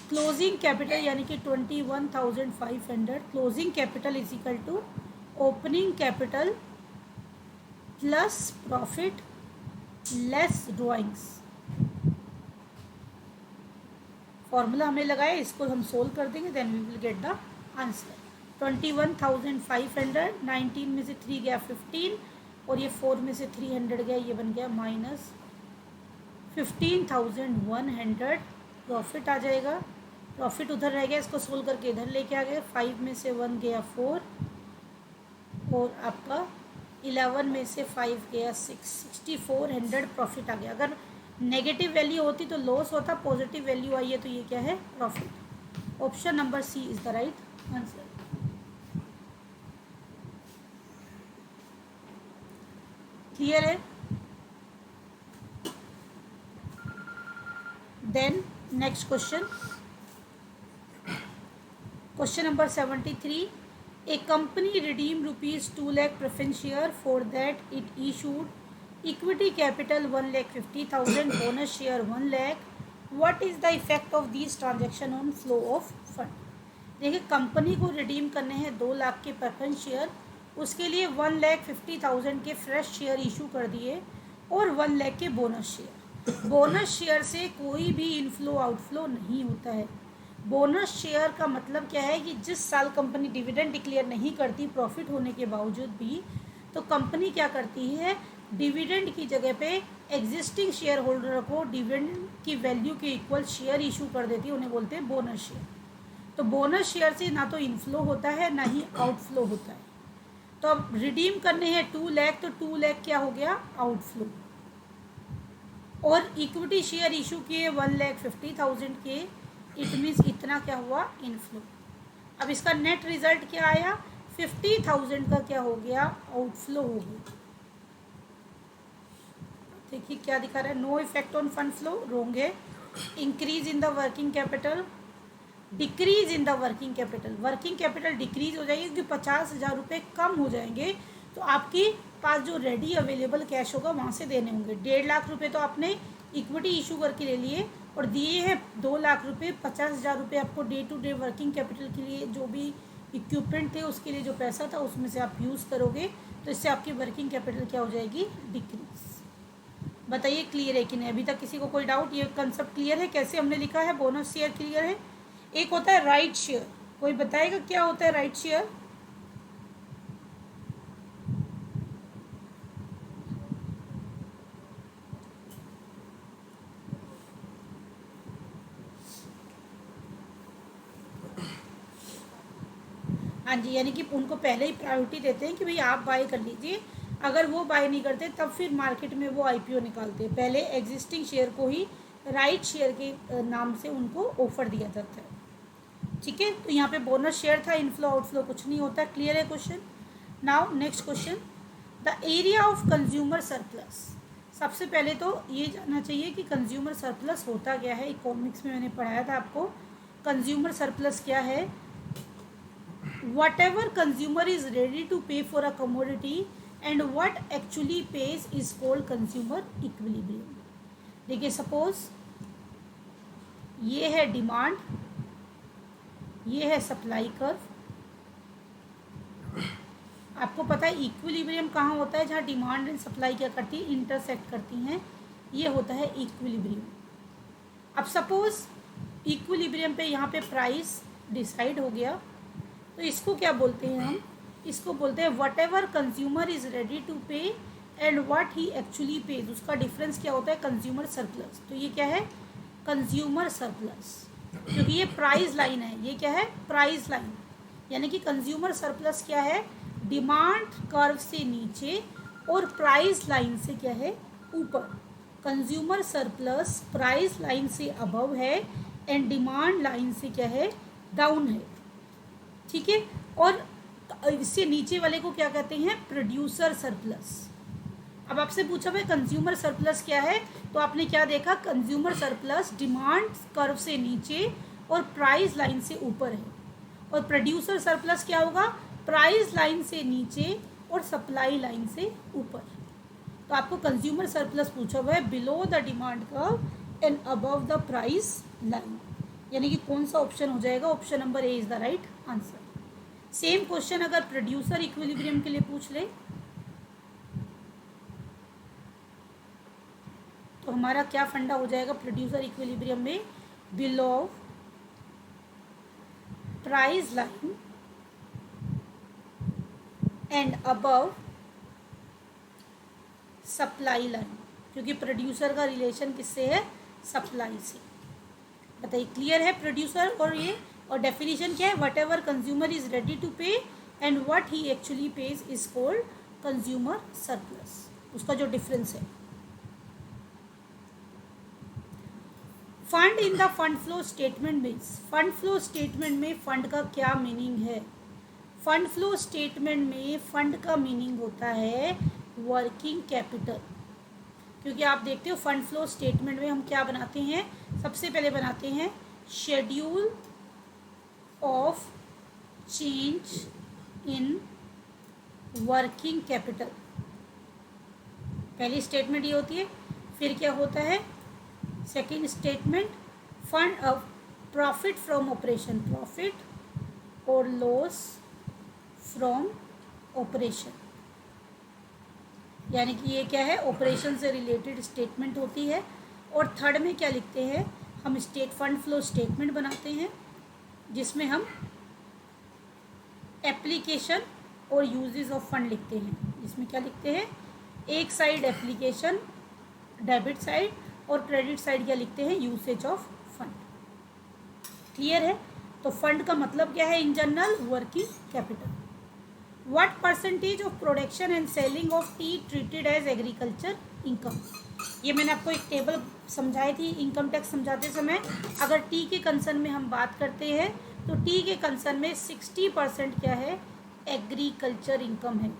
क्लोजिंग कैपिटल यानी कि 21,500, closing capital is equal to opening capital plus profit less drawings. Formula हमने लगाया, इसको हम सोल्व कर देंगे, then we will get the answer. 21,500, 19 में से 3 गया 15, और ये 4 में से 300 गया, ये बन गया माइनस 15,100 प्रॉफिट आ जाएगा। प्रॉफिट उधर रह गया, इसको सोल्व करके इधर लेके आ गए, 5 में से 1 गया 4, और आपका 11 में से 5 गया 6, 6400 प्रॉफिट आ गया। अगर नेगेटिव वैल्यू होती तो लॉस होता, पॉजिटिव वैल्यू आई है तो ये क्या है, profit. Option number C is the right answer. Clear है? Then next question, question number 73, a company redeemed rupees 2 lakh preference share, for that it issued equity capital 1,50,000, bonus share 1 lakh. What is the effect of these transaction on flow of fund? देखिए company को redeem करने हैं 2 लाख के preference share, उसके लिए 1,50,000 के fresh share issue कर दिए, और 1 लाख के बोनस शेयर। बोनस शेयर से कोई भी इनफ्लो आउटफ्लो नहीं होता है। बोनस शेयर का मतलब क्या है कि जिस साल कंपनी डिविडेंड डिक्लेयर नहीं करती प्रॉफिट होने के बावजूद भी, तो कंपनी क्या करती है, डिविडेंड की जगह पे एग्जिस्टिंग शेयर होल्डर को डिविडेंड की वैल्यू के इक्वल शेयर इशू कर देती है, उन्हें बोलते हैं बोनस शेयर। तो बोनस शेयर से ना तो इनफ्लो होता है ना ही आउटफ्लो होता है। तो अब रिडीम करने हैं 2 लाख, तो 2 लाख क्या हो गया, आउटफ्लो। और इक्विटी शेयर इशू किए 1,50,000 के, इट मीन्स इतना क्या हुआ, इनफ्लो। अब इसका नेट रिजल्ट क्या आया, 50,000 का क्या हो गया, आउटफ्लो हो गया। देखिए क्या दिखा रहा है, no effect on fund flow, wrong है। Increase in the working capital, decrease in the working capital, working capital decrease हो जाएगी क्योंकि 50,000 रुपये कम हो जाएंगे, तो आपकी पास जो रेडी अवेलेबल कैश होगा वहाँ से देने होंगे। 1.5 लाख रुपये तो आपने इक्विटी इशू करके ले लिए और दिए हैं 2 लाख रुपये, 50,000 रुपये आपको day to day working capital के लिए जो भी इक्विपमेंट थे उसके लिए जो पैसा था उसमें से आप यूज़ करोगे, तो इससे आपकी वर्किंग कैपिटल क्या हो जाएगी, डिक्रीज। बताइए क्लियर है कि नहीं, अभी तक किसी को कोई डाउट, ये कंसेप्ट क्लियर है कैसे हमने लिखा है, बोनस शेयर क्लियर है। एक होता है राइट शेयर, कोई बताएगा क्या होता है राइट शेयर? हाँ जी, यानी कि उनको पहले ही प्रायोरिटी देते हैं कि भाई आप बाय कर लीजिए, अगर वो बाय नहीं करते तब फिर मार्केट में वो आईपीओ निकालते हैं। पहले एग्जिस्टिंग शेयर को ही राइट शेयर के नाम से उनको ऑफर दिया जाता है। ठीक है, तो यहाँ पे बोनस शेयर था, इनफ्लो आउटफ्लो कुछ नहीं होता। क्लियर है question? Now next question, the area of consumer surplus. सबसे पहले तो ये जानना चाहिए कि कंज्यूमर सरप्लस होता क्या है। इकोनॉमिक्स में मैंने पढ़ाया था आपको, कंज्यूमर सरप्लस क्या है, whatever consumer is ready to pay for a commodity and what actually pays is called consumer equilibrium। देखिए सपोज ये है डिमांड, ये है सप्लाई कर्व। आपको पता है इक्विलिब्रियम कहाँ होता है, जहाँ डिमांड एंड सप्लाई क्या करती है, इंटरसेक्ट करती हैं, ये होता है इक्विलिब्रियम। अब सपोज इक्विलिब्रियम पे यहाँ पे प्राइस डिसाइड हो गया, तो इसको क्या बोलते हैं हम, इसको बोलते हैं whatever consumer is ready to pay and what he actually pays, उसका डिफरेंस क्या होता है, कंज्यूमर सरप्लस। तो ये क्या है, कंज्यूमर सरप्लस, क्योंकि ये प्राइस लाइन है, ये क्या है, प्राइस लाइन। यानी कि कंज्यूमर सरप्लस क्या है, डिमांड कर्व से नीचे और प्राइस लाइन से क्या है, ऊपर। कंज्यूमर सरप्लस प्राइस लाइन से अबव है एंड डिमांड लाइन से क्या है, डाउन है। ठीक है, और इससे नीचे वाले को क्या कहते हैं, प्रोड्यूसर सरप्लस। अब आपसे पूछा भाई कंज्यूमर सरप्लस क्या है, तो आपने क्या देखा, कंज्यूमर सरप्लस डिमांड कर्व से नीचे और प्राइस लाइन से ऊपर है, और प्रोड्यूसर सरप्लस क्या होगा, प्राइस लाइन से नीचे और सप्लाई लाइन से ऊपर। तो आपको कंज्यूमर सरप्लस पूछा हुआ है below the demand curve and above the price line, यानी कि कौन सा ऑप्शन हो जाएगा, option number A is the right answer. Same question अगर प्रोड्यूसर इक्विलिब्रियम के लिए पूछ ले, तो हमारा क्या फंडा हो जाएगा प्रोड्यूसर इक्विलिब्रियम में, below price line and above supply line, क्योंकि प्रोड्यूसर का रिलेशन किससे है, सप्लाई से। बताइए क्लियर है प्रोड्यूसर और ये, और डेफिनेशन क्या है, whatever consumer is ready to pay and what he actually pays is called consumer surplus, उसका जो डिफरेंस है। Fund in the fund flow statement means, fund flow statement में फंड का क्या मीनिंग है, फंड फ्लो स्टेटमेंट में fund का meaning होता है वर्किंग कैपिटल। क्योंकि आप देखते हो फंड फ्लो स्टेटमेंट में हम क्या बनाते हैं, सबसे पहले बनाते हैं schedule of change in working capital, पहली स्टेटमेंट ये होती है। फिर क्या होता है, second statement fund of profit from operation, profit और लॉस फ्रॉम ऑपरेशन। यानी कि ये क्या है, ऑपरेशन से रिलेटेड स्टेटमेंट होती है। और थर्ड में क्या लिखते हैं, हम स्टेट फंड फ्लो स्टेटमेंट बनाते हैं जिसमें हम एप्लीकेशन और यूजेस ऑफ फंड लिखते हैं। इसमें क्या लिखते हैं, एक साइड एप्लीकेशन डेबिट साइड और क्रेडिट साइड क्या लिखते हैं, यूसेज ऑफ फंड। क्लियर है। तो फंड का मतलब क्या है, in general working capital. What percentage of production and selling of tea treated as agriculture income. ये मैंने आपको एक टेबल समझाई थी इनकम टैक्स समझाते समय। अगर टी के कंसर्न में हम बात करते हैं तो टी के कंसर्न में 60% क्या है, एग्रीकल्चर इनकम है।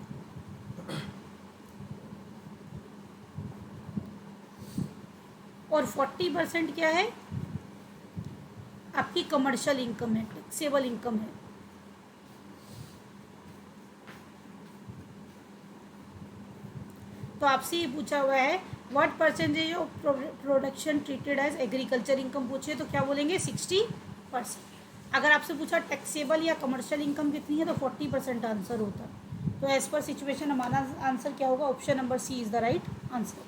और 40% क्या है, आपकी कमर्शियल इनकम है, टैक्सेबल इनकम है। तो आपसे ये पूछा हुआ है what percentage of production treated as agriculture income पूछे तो क्या बोलेंगे, 60%। अगर आपसे पूछा टैक्सेबल या कमर्शियल इनकम कितनी है तो 40% आंसर होता। तो एज पर सिचुएशन हमारा आंसर क्या होगा, option number C is the right answer.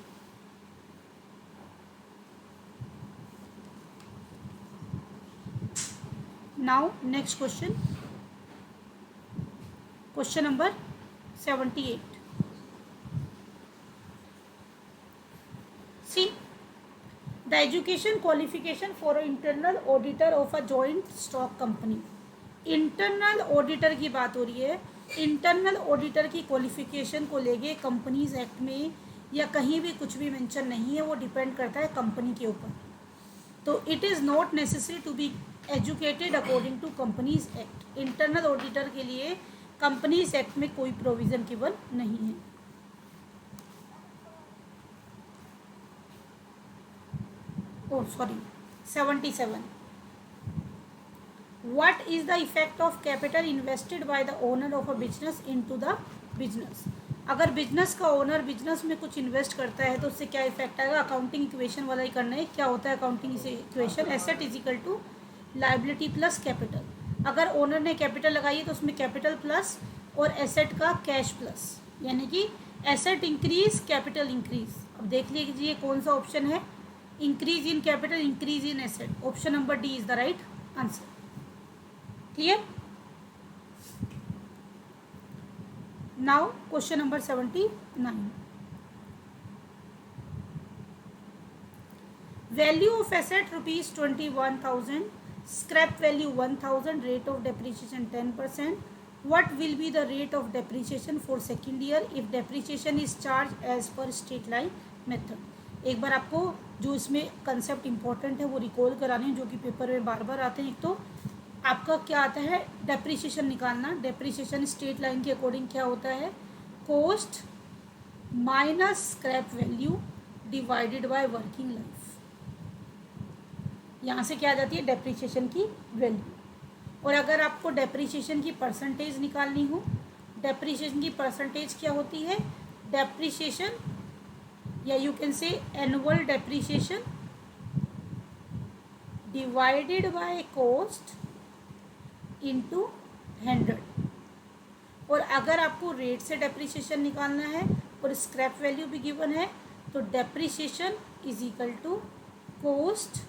Now next question, question number 78। See the education qualification for internal auditor of a joint stock company. Internal auditor की बात हो रही है। इंटरनल ऑडिटर की qualification को लेके कंपनीज एक्ट में या कहीं भी कुछ भी मेंशन नहीं है, वो डिपेंड करता है कंपनी के ऊपर। तो it is not necessary to be educated according to companies act. Internal auditor के लिए कंपनीज एक्ट में कोई प्रोविज़न गिवन नहीं है। oh sorry 77 what is the effect of capital invested by the owner of a business into the business। अगर business का owner business में कुछ इन्वेस्ट करता है तो उससे क्या इफेक्ट आएगा, अकाउंटिंग इक्वेशन वाला ही करना है। क्या होता है accounting equation, asset is equal to liability plus capital. अगर ओनर ने कैपिटल लगाई है तो उसमें कैपिटल प्लस और एसेट का कैश प्लस, यानी कि एसेट इंक्रीज कैपिटल इंक्रीज। अब देख लीजिए कौन सा ऑप्शन है, increase in capital increase in asset. Option number D is the right answer. Clear. Now question number 79। Value of asset ₹21,000, scrap value 1,000, rate of depreciation 10%। what will be the rate of depreciation for second year if depreciation is charged as per straight line method। एक बार आपको जो इसमें concept important है वो recall कराने हैं, जो कि पेपर में बार बार आते हैं। एक तो आपका क्या आता है, डेप्रिसिएशन निकालना। डेप्रिसिएशन स्ट्रेट लाइन के अकॉर्डिंग क्या होता है, cost minus scrap value divided by working life. यहाँ से क्या आ जाती है, डेप्रिसिएशन की वैल्यू। और अगर आपको डेप्रिसिएशन की परसेंटेज निकालनी हो, डेप्रिसिएशन की परसेंटेज क्या होती है, डेप्रिसिएशन या you can say annual depreciation divided by cost into 100। और अगर आपको रेट से डेप्रिसिएशन निकालना है और स्क्रैप वैल्यू भी गिवन है तो depreciation is equal to cost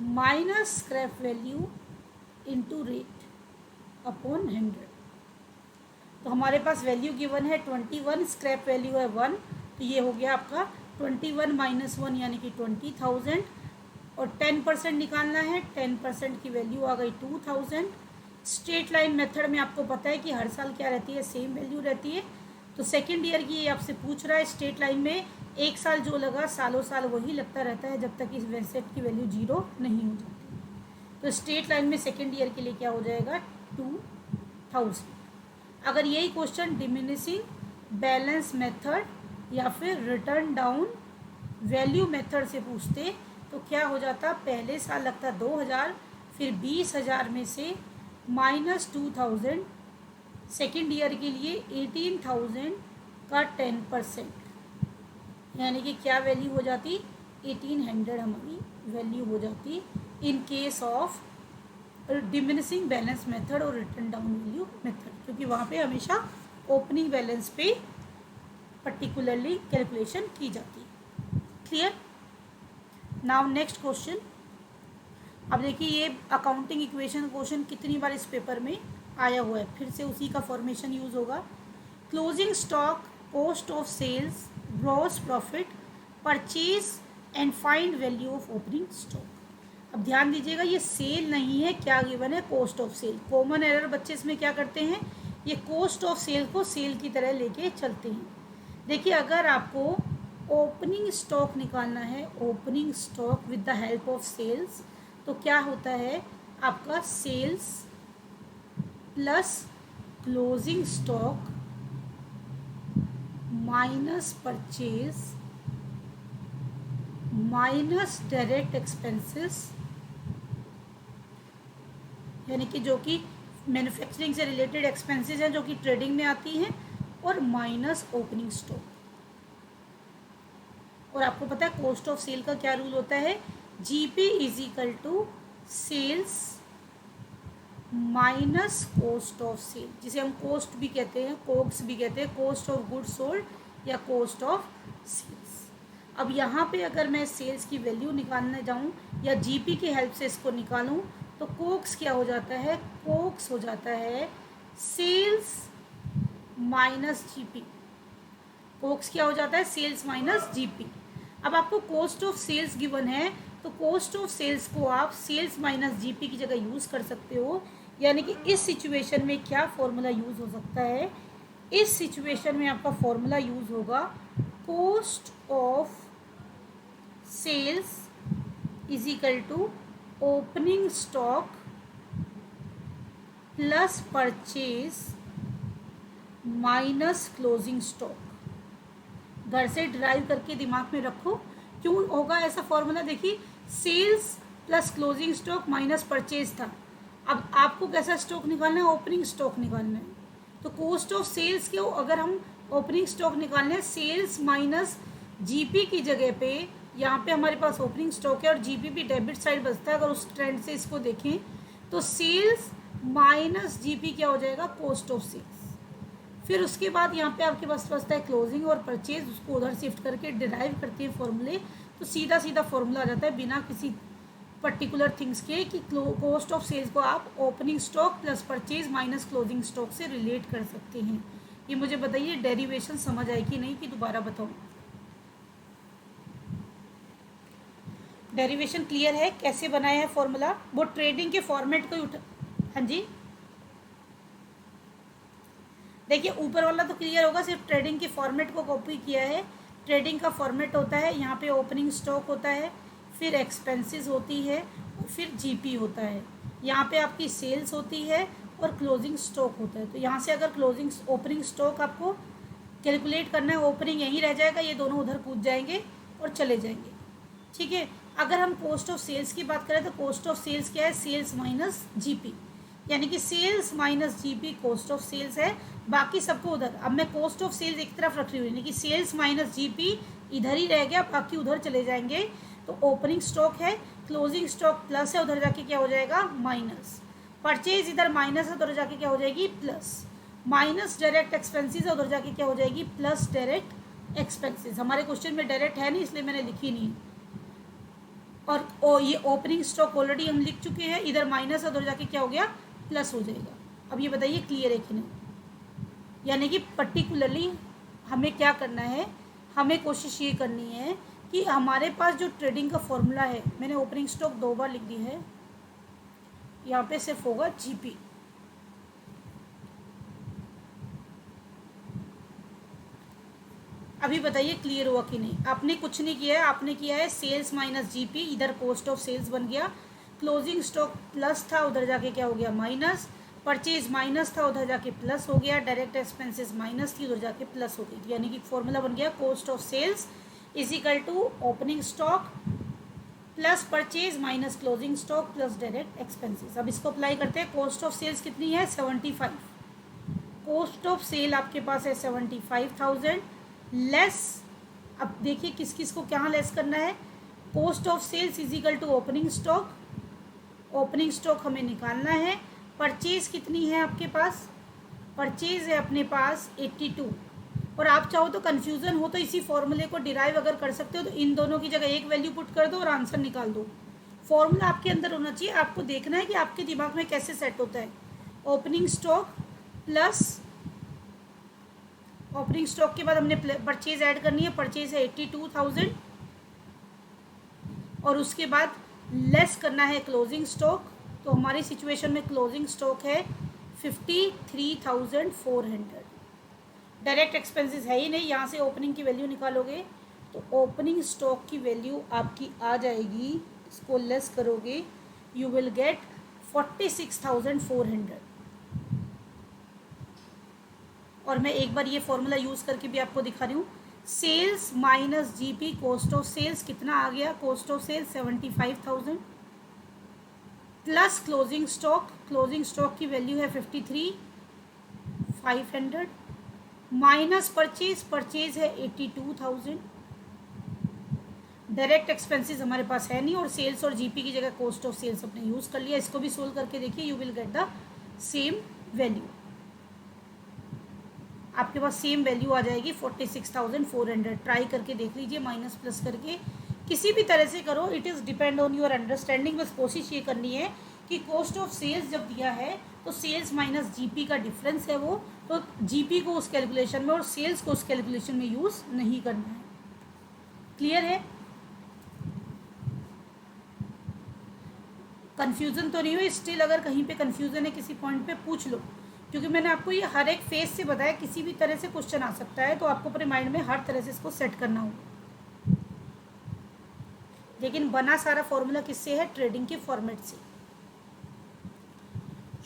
minus scrap value into rate upon 100। तो हमारे पास वैल्यू गिवन है 21, स्क्रैप वैल्यू है 1, तो ये हो गया आपका 21 माइनस 1 यानी कि 20,000। और 10% निकालना है, 10% की वैल्यू आ गई 2,000। स्ट्रेट लाइन मेथड में आपको पता है कि हर साल क्या रहती है, सेम वैल्यू रहती है। तो सेकेंड ईयर की ये आपसे पूछ रहा है, स्ट्रेट लाइन में एक साल जो लगा सालों साल वही लगता रहता है जब तक इस एसेट की वैल्यू 0 नहीं हो जाती। तो स्ट्रेट लाइन में सेकेंड ईयर के लिए क्या हो जाएगा, 2,000। अगर यही क्वेश्चन डिमिनिशिंग बैलेंस मेथड या फिर रिटर्न डाउन वैल्यू मेथड से पूछते तो क्या हो जाता, पहले साल लगता 2,000, फिर 20,000 में से माइनस 2,000, सेकेंड ईयर के लिए 18,000 का 10%, यानी कि क्या वैल्यू हो जाती, 1800 हमारी वैल्यू हो जाती in case of diminishing balance method और रिटर्न डाउन वैल्यू मेथड, क्योंकि वहाँ पे हमेशा ओपनिंग बैलेंस पे पर्टिकुलरली कैलकुलेशन की जाती है। क्लियर? Now next question. अब देखिए ये अकाउंटिंग इक्वेशन क्वेश्चन कितनी बार इस पेपर में आया हुआ है, फिर से उसी का फॉर्मेशन यूज होगा। Closing stock, cost of sales, gross profit, purchase and find value of opening stock. अब ध्यान दीजिएगा ये सेल नहीं है, क्या गिवन है, cost of sale. Common error बच्चे इसमें क्या करते हैं, ये कॉस्ट ऑफ सेल को सेल की तरह लेके चलते हैं। देखिए अगर आपको ओपनिंग स्टॉक निकालना है, opening stock with the help of sales, तो क्या होता है आपका sales plus closing stock minus purchase minus direct expenses, यानी कि जो कि मैन्युफैक्चरिंग से रिलेटेड एक्सपेंसेस हैं जो कि ट्रेडिंग में आती हैं, और माइनस ओपनिंग स्टॉक। और आपको पता है कॉस्ट ऑफ सेल का क्या रूल होता है, GP is equal to sales minus cost of sale, जिसे हम कॉस्ट भी कहते हैं, कोक्स भी कहते हैं, कॉस्ट ऑफ गुड्स सोल्ड या कॉस्ट ऑफ सेल्स। अब यहाँ पे अगर मैं सेल्स की वैल्यू निकालने जाऊँ या जीपी की हेल्प से इसको निकालूँ, तो कोक्स क्या हो जाता है, कोक्स हो जाता है सेल्स माइनस जीपी। कोक्स क्या हो जाता है, सेल्स माइनस जीपी। अब आपको कॉस्ट ऑफ सेल्स गिवन है, तो कॉस्ट ऑफ सेल्स को आप सेल्स माइनस जीपी की जगह यूज़ कर सकते हो। यानी कि इस सिचुएशन में क्या फॉर्मूला यूज़ हो सकता है, इस सिचुएशन में आपका फॉर्मूला यूज़ होगा cost of sales is equal to opening stock plus purchase minus closing stock. घर से ड्राइव करके दिमाग में रखो क्यों होगा ऐसा फॉर्मूला। देखिए sales plus closing stock minus purchase था, अब आपको कैसा स्टॉक निकालना है, ओपनिंग स्टॉक निकालना है। तो कॉस्ट ऑफ सेल्स के अगर हम ओपनिंग स्टॉक निकालने हैं, सेल्स माइनस जीपी की जगह पे यहाँ पे हमारे पास ओपनिंग स्टॉक है और जीपी भी डेबिट साइड बचता है। अगर उस ट्रेंड से इसको देखें तो सेल्स माइनस जीपी क्या हो जाएगा, कॉस्ट ऑफ सेल्स। फिर उसके बाद यहाँ पे आपके पास बचता है क्लोजिंग और परचेज, उसको उधर शिफ्ट करके डिराइव करती है फॉर्मूले, तो सीधा सीधा फॉर्मूला आ जाता है बिना किसी पर्टिकुलर थिंग्स के कि कॉस्ट ऑफ सेल्स को आप opening stock plus purchase minus closing stock से रिलेट कर सकते हैं। ये मुझे बताइए डेरिवेशन समझ आएगी नहीं कि दोबारा बताऊँ। डेरिवेशन क्लियर है, कैसे बनाया है फॉर्मूला, वो ट्रेडिंग के फॉर्मेट को ही उठा। हाँ जी देखिए ऊपर वाला तो क्लियर होगा, सिर्फ ट्रेडिंग के फॉर्मेट को कॉपी किया है। ट्रेडिंग का फॉर्मेट होता है, यहाँ पे ओपनिंग स्टॉक होता है, फिर एक्सपेंसेस होती है और फिर जीपी होता है। यहाँ पे आपकी सेल्स होती है और क्लोजिंग स्टॉक होता है। तो यहाँ से अगर क्लोजिंग ओपनिंग स्टॉक आपको कैलकुलेट करना है, ओपनिंग यहीं रह जाएगा, ये दोनों उधर कूद जाएंगे और चले जाएंगे। ठीक है, अगर हम कॉस्ट ऑफ सेल्स की बात करें तो कॉस्ट ऑफ सेल्स क्या है, सेल्स माइनस जीपी, यानी कि sales minus GP cost of sales है, बाकी सबको उधर। अब मैं कॉस्ट ऑफ सेल्स एक तरफ रख रही हूँ, यानी कि सेल्स माइनस जीपी इधर ही रह गया, बाकी उधर चले जाएंगे। तो ओपनिंग स्टॉक है, क्लोजिंग स्टॉक प्लस है, उधर जाके क्या हो जाएगा, माइनस। परचेज इधर माइनस है, उधर जाके क्या हो जाएगी, प्लस। माइनस डायरेक्ट एक्सपेंसेस है, उधर जाके क्या हो जाएगी, प्लस डायरेक्ट एक्सपेंसेस। हमारे क्वेश्चन में डायरेक्ट है नहीं इसलिए मैंने लिखी नहीं। और ये ओपनिंग स्टॉक ऑलरेडी हम लिख चुके हैं, इधर माइनस है, उधर जाके क्या हो गया, प्लस हो जाएगा। अब ये बताइए क्लियर है कि नहीं। यानी कि पर्टिकुलरली हमें क्या करना है, हमें कोशिश ये करनी है कि हमारे पास जो ट्रेडिंग का फॉर्मूला है, मैंने ओपनिंग स्टॉक 2 बार लिख दी है, यहाँ पे सिर्फ होगा जीपी। अभी बताइए क्लियर हुआ कि नहीं। आपने कुछ नहीं किया है, आपने किया है सेल्स माइनस जीपी, इधर कॉस्ट ऑफ सेल्स बन गया, क्लोजिंग स्टॉक प्लस था, उधर जाके क्या हो गया, माइनस। परचेज माइनस था, उधर जाके प्लस हो गया, डायरेक्ट एक्सपेंसेस माइनस थी, उधर जाके प्लस हो गई। यानी कि फॉर्मूला बन गया cost of sales is equal to opening stock plus purchase minus closing stock plus direct expenses. अब इसको अप्लाई करते हैं। कॉस्ट ऑफ सेल्स कितनी है, 75। कॉस्ट ऑफ सेल आपके पास है 75,000 लेस। अब देखिए किस किस को क्या लेस करना है, cost of sales is equal to opening stock, opening stock हमें निकालना है। परचेज कितनी है आपके पास, परचेज है अपने पास 82, और आप चाहो तो कन्फ्यूज़न हो तो इसी फॉर्मूले को डिराइव अगर कर सकते हो तो इन दोनों की जगह एक वैल्यू पुट कर दो और आंसर निकाल दो। फॉर्मूला आपके अंदर होना चाहिए, आपको देखना है कि आपके दिमाग में कैसे सेट होता है। Opening stock plus, opening stock के बाद हमने परचेज ऐड करनी है, परचेज है 82,000 और उसके बाद लेस करना है क्लोजिंग स्टॉक। तो हमारी सिचुएशन में क्लोजिंग स्टॉक है 53,400। डायरेक्ट एक्सपेंसेस है ही नहीं, यहाँ से ओपनिंग की वैल्यू निकालोगे तो ओपनिंग स्टॉक की वैल्यू आपकी आ जाएगी, इसको लेस करोगे यू विल गेट 46,400। और मैं एक बार ये फॉर्मूला यूज़ करके भी आपको दिखा रही हूँ। Sales minus GP cost of sales कितना आ गया, cost of sales 75,000 plus closing stock, closing stock की वैल्यू है 53,500 माइनस परचेज, परचेज है 82,000। डायरेक्ट एक्सपेंसेस हमारे पास है नहीं और सेल्स और जीपी की जगह कॉस्ट ऑफ सेल्स अपने यूज़ कर लिया। इसको भी सोल्व करके देखिए, you will get the same value. आपके पास सेम वैल्यू आ जाएगी 46,400। ट्राई करके देख लीजिए, माइनस प्लस करके किसी भी तरह से करो, it is depend on your understanding. बस कोशिश ये करनी है कि कॉस्ट ऑफ सेल्स जब दिया है तो सेल्स माइनस जीपी का डिफरेंस है वो, तो जीपी को उस कैलकुलेशन में और सेल्स को उस कैलकुलेशन में यूज़ नहीं करना है। क्लियर है? कन्फ्यूज़न तो नहीं हुई? स्टिल अगर कहीं पे कन्फ्यूज़न है किसी पॉइंट पे पूछ लो, क्योंकि मैंने आपको ये हर एक फेज से बताया, किसी भी तरह से क्वेश्चन आ सकता है, तो आपको अपने माइंड में हर तरह से इसको सेट करना होगा। लेकिन बना सारा फॉर्मूला किससे है? ट्रेडिंग के फॉर्मेट से।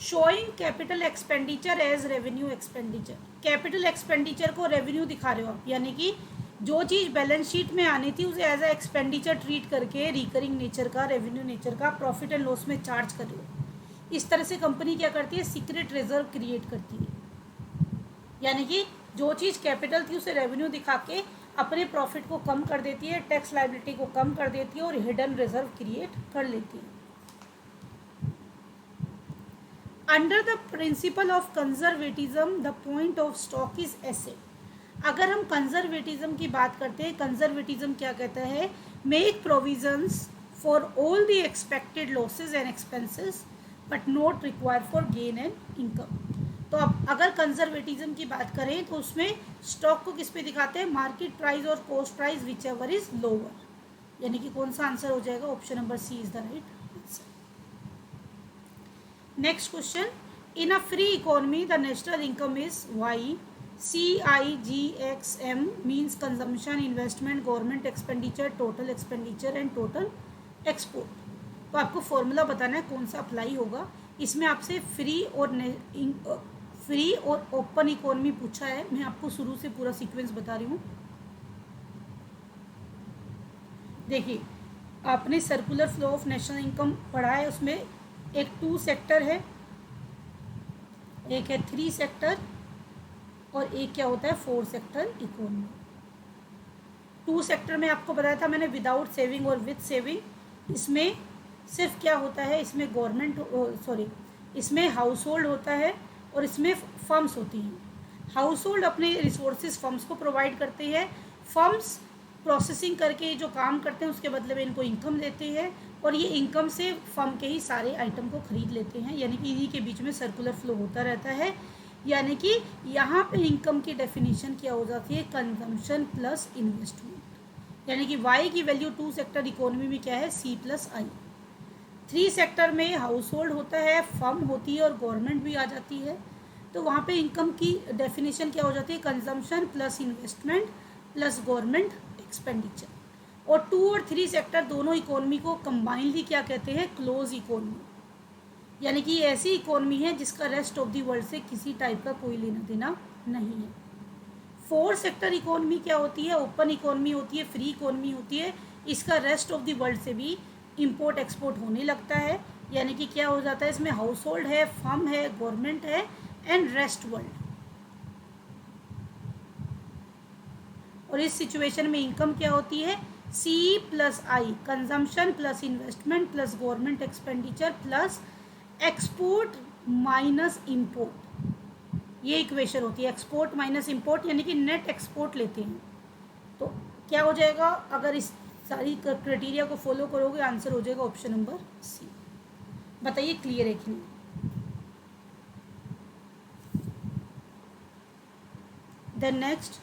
Showing capital expenditure as revenue expenditure, capital expenditure को रेवेन्यू दिखा रहे हो आप, यानी कि जो चीज़ बैलेंस शीट में आनी थी उसे एज अ एक्सपेंडिचर ट्रीट करके रिकरिंग नेचर का, रेवेन्यू नेचर का प्रॉफिट एंड लॉस में चार्ज कर रहे हो। इस तरह से कंपनी क्या करती है? सीक्रेट रिजर्व क्रिएट करती है, यानी कि जो चीज़ कैपिटल थी उसे रेवेन्यू दिखा के अपने प्रॉफिट को कम कर देती है, टैक्स लायबिलिटी को कम कर देती है और हिडन रिजर्व क्रिएट कर लेती है। Under the principle of conservatism the point of stock is asset. अगर हम कंजर्वेटिज्म की बात करते हैं, कंजर्वेटिज्म क्या कहता है? Make provisions for all the expected losses and expenses but not require for gain and income. तो अब अगर कंजर्वेटिज्म की बात करें तो उसमें स्टॉक को किस पे दिखाते हैं? मार्केट प्राइस और cost price whichever is lower, यानी कि कौन सा आंसर हो जाएगा? Option number C is the right answer. Next question, in a free economy the national income is Y. CIGXM means consumption, investment, government expenditure, total expenditure and total export. तो आपको formula बताना है कौन सा apply होगा। इसमें आपसे free और ओपन इकोनॉमी पूछा है। मैं आपको शुरू से पूरा सीक्वेंस बता रही हूँ। देखिए, आपने circular flow of national income पढ़ा है, उसमें एक 2 सेक्टर है, एक है 3 सेक्टर और एक क्या होता है 4 सेक्टर इकोनॉमी। 2 सेक्टर में आपको बताया था मैंने विदाउट सेविंग और विद सेविंग। इसमें सिर्फ क्या होता है? इसमें इसमें हाउस होल्ड होता है और इसमें फर्म्स होती हैं। हाउस होल्ड अपने रिसोर्सेज फर्म्स को प्रोवाइड करते हैं, फर्म्स प्रोसेसिंग करके जो काम करते हैं उसके बदले में इनको इनकम देते हैं और ये इनकम से फर्म के ही सारे आइटम को खरीद लेते हैं, यानी कि इन्हीं के बीच में सर्कुलर फ्लो होता रहता है। यानी कि यहाँ पे इनकम की डेफिनेशन क्या हो जाती है? कंजम्पशन प्लस इन्वेस्टमेंट, यानी कि वाई की वैल्यू 2 सेक्टर इकोनॉमी में क्या है? C+I। 3 सेक्टर में हाउस होल्ड होता है, फर्म होती है और गवर्नमेंट भी आ जाती है। तो वहाँ पे इनकम की डेफिनेशन क्या हो जाती है? Consumption plus investment plus government expenditure. और 2 और 3 सेक्टर दोनों इकोनॉमी को कंबाइनली क्या कहते हैं? क्लोज इकोनॉमी, यानी कि ऐसी इकोनॉमी है जिसका रेस्ट ऑफ द वर्ल्ड से किसी टाइप का कोई लेना देना नहीं है। 4 सेक्टर इकोनॉमी क्या होती है? ओपन इकोनॉमी होती है, फ्री इकोनॉमी होती है। इसका रेस्ट ऑफ द वर्ल्ड से भी इंपोर्ट एक्सपोर्ट होने लगता है, यानी कि क्या हो जाता है? इसमें हाउस होल्ड है, फर्म है, गवर्नमेंट है एंड रेस्ट वर्ल्ड। और इस सिचुएशन में इनकम क्या होती है? C+I, consumption plus investment plus government expenditure plus export minus import. ये इक्वेशन होती है, एक्सपोर्ट माइनस इंपोर्ट, यानी कि नेट एक्सपोर्ट लेते हैं। तो क्या हो जाएगा, अगर इस सारी क्राइटेरिया को फॉलो करोगे आंसर हो जाएगा ऑप्शन नंबर सी। बताइए क्लियर है कि नहीं। Then next,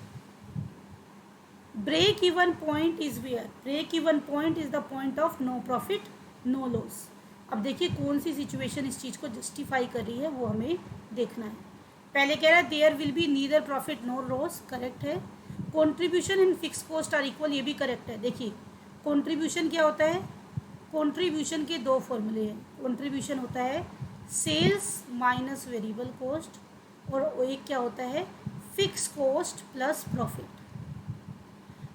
break even point is where, break even point is the point of no profit no loss. अब देखिए कौन सी सिचुएशन इस चीज़ को जस्टिफाई कर रही है वो हमें देखना है। पहले कह रहा है there will be neither profit nor loss, correct है। Contribution in fix cost are equal, ये भी करेक्ट है। देखिए कॉन्ट्रीब्यूशन क्या होता है, कॉन्ट्रीब्यूशन के दो फॉर्मूले हैं। कॉन्ट्रीब्यूशन होता है सेल्स माइनस वेरिएबल कॉस्ट, और एक क्या होता है फिक्स कॉस्ट प्लस प्रॉफिट।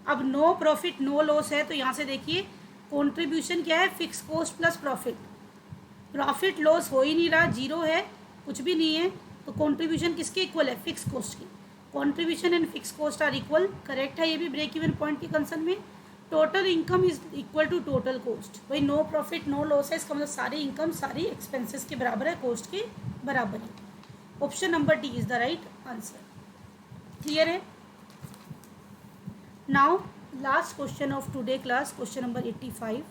अब नो प्रॉफिट नो लॉस है, तो यहाँ से देखिए कॉन्ट्रीब्यूशन क्या है, fix cost plus profit. Profit loss हो ही नहीं रहा, जीरो है, कुछ भी नहीं है, तो कॉन्ट्रीब्यूशन किसके इक्वल है, फिक्स कॉस्ट की। Contribution and fix cost are equal, correct है ये भी ब्रेक इवन पॉइंट के कंसर्न में। Total income is equal to total cost, भाई नो प्रॉफिट नो लॉस है, इसका मतलब सारी इनकम सारी एक्सपेंसेस के बराबर है, कॉस्ट के बराबर है। Option number D is the right answer. Clear है। Now last question of today class, question number 85।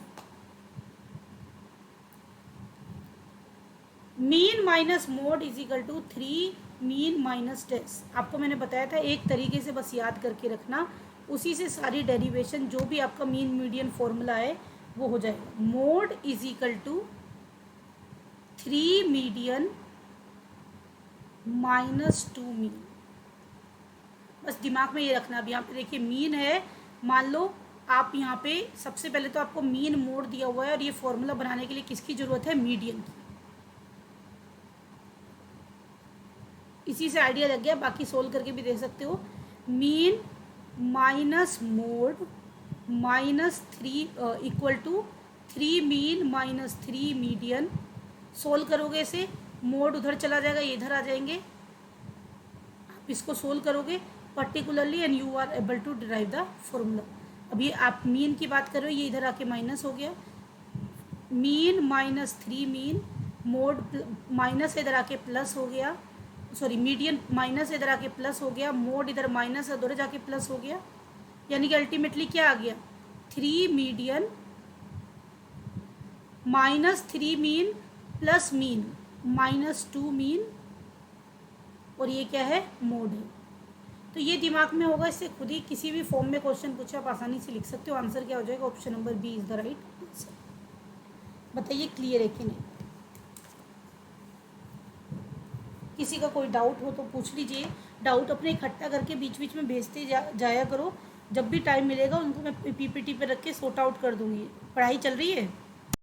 Mean minus mode is equal to 3 mean minus टेस। आपको मैंने बताया था एक तरीके से बस याद करके रखना, उसी से सारी डेरिवेशन जो भी आपका मीन मीडियन फॉर्मूला है वो हो जाएगा। Mode is equal to 3 median minus 2 mean, बस दिमाग में ये रखना। अब यहाँ पे देखिए मीन है, मान लो आप यहाँ पे सबसे पहले तो आपको मीन मोड दिया हुआ है, और ये फॉर्मूला बनाने के लिए किसकी ज़रूरत है, मीडियन की। इसी से आइडिया लग गया, बाकी सोल्व करके भी देख सकते हो। Mean minus mode minus 3 equal to 3 mean minus 3 median. Solve करोगे इसे, मोड उधर चला जाएगा, ये इधर आ जाएंगे। आप इसको सोल्व करोगे particularly and you are able to derive the formula. अब ये आप मीन की बात कर रहे हो, ये इधर आके माइनस हो गया, mean minus 3 mean, mode minus इधर आके प्लस हो गया, सॉरी मीडियन माइनस इधर आके प्लस हो गया, मोड इधर माइनस उधर जाके प्लस हो गया, यानी कि अल्टीमेटली क्या आ गया, 3 median minus 3 mean plus mean minus 2 mean, और ये क्या है, मोड है। तो ये दिमाग में होगा, इससे खुद ही किसी भी फॉर्म में क्वेश्चन पूछे आप आसानी से लिख सकते हो। आंसर क्या हो जाएगा, option number B is the right answer. बताइए क्लियर है कि नहीं। किसी का कोई डाउट हो तो पूछ लीजिए, डाउट अपने इकट्ठा करके बीच बीच में भेजते जाया करो, जब भी टाइम मिलेगा उनको मैं पीपीटी पे रख के सॉर्ट आउट कर दूंगी। पढ़ाई चल रही है।